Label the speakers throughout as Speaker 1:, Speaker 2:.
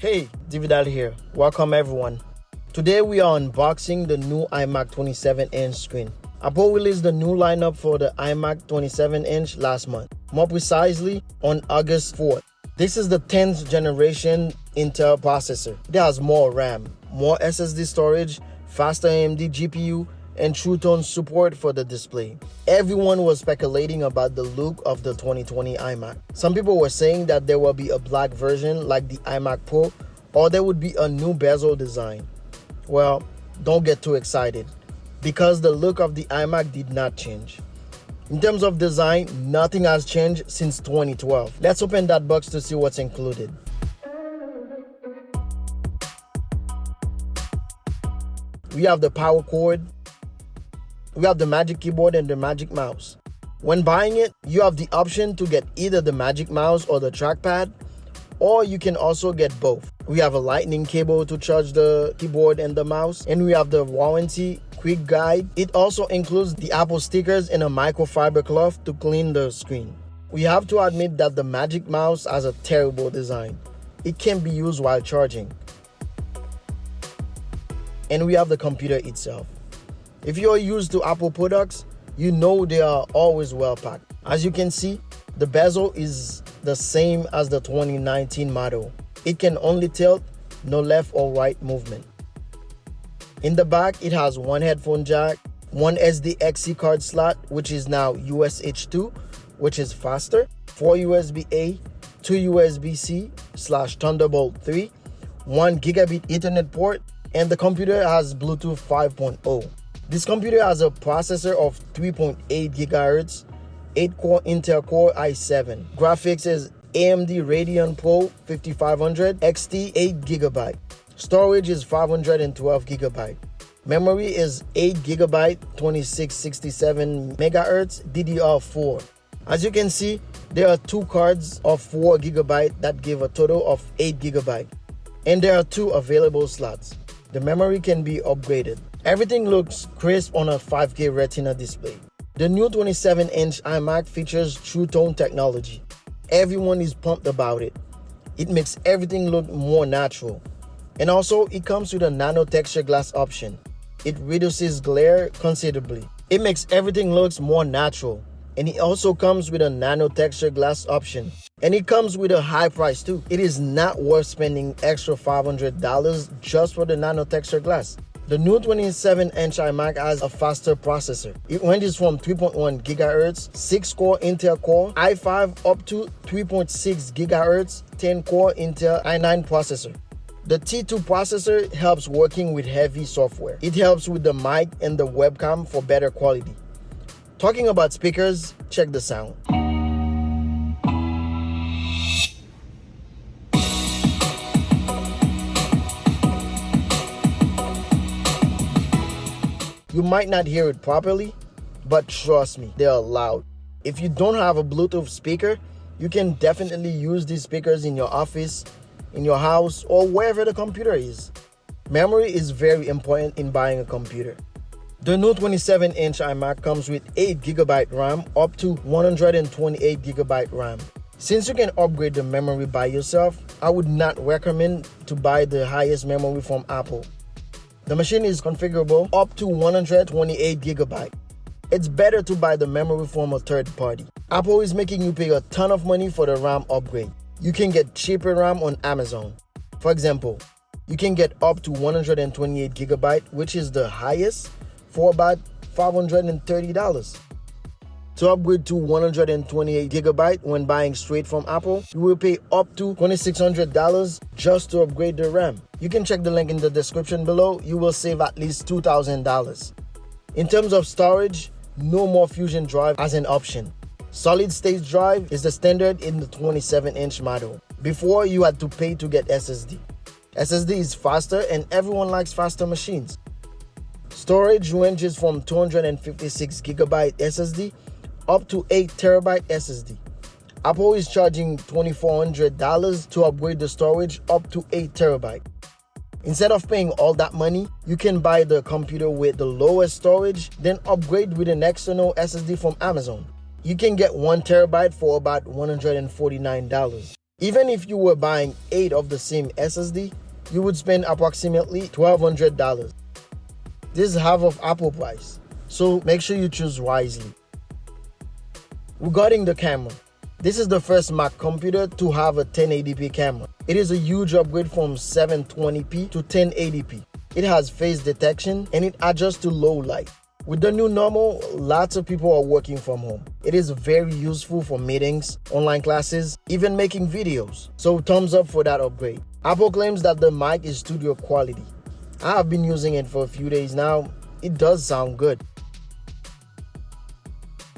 Speaker 1: Hey, DeveDal here. Welcome everyone. Today we are unboxing the new iMac 27-inch screen. Apple released the new lineup for the iMac 27-inch last month, more precisely on August 4th. This is the 10th generation Intel processor. It has more RAM, more SSD storage, faster AMD GPU, and True Tone support for the display. Everyone was speculating about the look of the 2020 iMac. Some people were saying that there will be a black version like the iMac Pro, or there would be a new bezel design. Well, don't get too excited, because the look of the iMac did not change. In terms of design, nothing has changed since 2012. Let's open that box to see what's included. We have the power cord. We have the Magic Keyboard and the Magic Mouse. When buying it, you have the option to get either the Magic Mouse or the trackpad, or you can also get both. We have a lightning cable to charge the keyboard and the mouse, and we have the warranty quick guide. It also includes the Apple stickers and a microfiber cloth to clean the screen. We have to admit that the Magic Mouse has a terrible design. It can't be used while charging. And we have the computer itself. If you're used to Apple products, you know they are always well packed. As you can see, the bezel is the same as the 2019 model. It can only tilt, no left or right movement. In the back, it has one headphone jack, one SDXC card slot, which is now USH2, which is faster, 4 USB-A, 2 USB-C/Thunderbolt 3, 1 gigabit Ethernet port, and the computer has Bluetooth 5.0. This computer has a processor of 3.8 GHz, 8-core Intel Core i7. Graphics is AMD Radeon Pro 5500 XT 8GB. Storage is 512 GB. Memory is 8 GB 2667 MHz DDR4. As you can see, there are two cards of 4 GB that give a total of 8 GB. And there are two available slots. The memory can be upgraded. Everything looks crisp on a 5K Retina display. The new 27-inch iMac features True Tone technology. Everyone is pumped about it. It makes everything look more natural. And also, it comes with a nano-texture glass option. It reduces glare considerably. It makes everything look more natural. And it also comes with a nano-texture glass option. And it comes with a high price too. It is not worth spending extra $500 just for the nano-texture glass. The new 27-inch iMac has a faster processor. It ranges from 3.1 GHz, 6-core Intel Core i5 up to 3.6 GHz, 10-core Intel i9 processor. The T2 processor helps working with heavy software. It helps with the mic and the webcam for better quality. Talking about speakers, check the sound. You might not hear it properly, but trust me, they are loud. If you don't have a Bluetooth speaker, you can definitely use these speakers in your office, in your house, or wherever the computer is. Memory is very important in buying a computer. The new 27-inch iMac comes with 8 GB RAM up to 128 GB RAM. Since you can upgrade the memory by yourself, I would not recommend to buy the highest memory from Apple. The machine is configurable up to 128 GB. It's better to buy the memory from a third party. Apple is making you pay a ton of money for the RAM upgrade. You can get cheaper RAM on Amazon. For example, you can get up to 128 GB, which is the highest, for about $530. To upgrade to 128 GB when buying straight from Apple, you will pay up to $2,600 just to upgrade the RAM. You can check the link in the description below. You will save at least $2,000. In terms of storage, no more Fusion drive as an option. Solid state drive is the standard in the 27-inch model. Before, you had to pay to get SSD. SSD is faster and everyone likes faster machines. Storage ranges from 256 GB SSD up to 8 TB SSD. Apple is charging $2,400 to upgrade the storage up to 8 TB. Instead of paying all that money, you can buy the computer with the lowest storage, then upgrade with an external SSD from Amazon. You can get 1 TB for about $149. Even if you were buying 8 of the same SSD, you would spend approximately $1,200. This is half of Apple price, so make sure you choose wisely. Regarding the camera, this is the first Mac computer to have a 1080p camera. It is a huge upgrade from 720p to 1080p. It has face detection and it adjusts to low light. With the new normal, lots of people are working from home. It is very useful for meetings, online classes, even making videos. So thumbs up for that upgrade. Apple claims that the mic is studio quality. I have been using it for a few days now. It does sound good.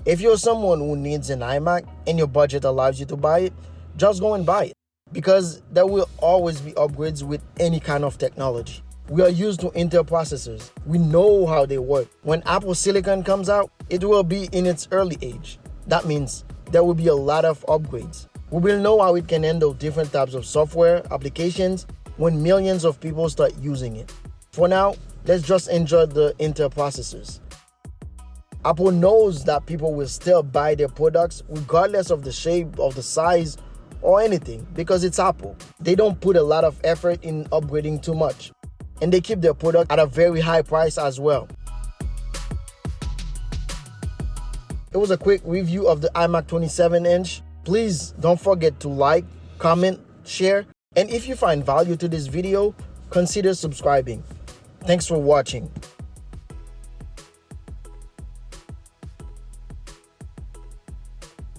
Speaker 1: If you're someone who needs an iMac and your budget allows you to buy it, just go and buy it, because there will always be upgrades with any kind of technology. We are used to Intel processors. We know how they work. When Apple Silicon comes out, it will be in its early age. That means there will be a lot of upgrades. We will know how it can handle different types of software applications when millions of people start using it. For now, let's just enjoy the Intel processors. Apple knows that people will still buy their products regardless of the shape, of the size, or anything, because it's Apple. They don't put a lot of effort in upgrading too much, and they keep their product at a very high price as well. It was a quick review of the iMac 27-inch. Please don't forget to like, comment, share, and if you find value to this video, consider subscribing. Thanks for watching.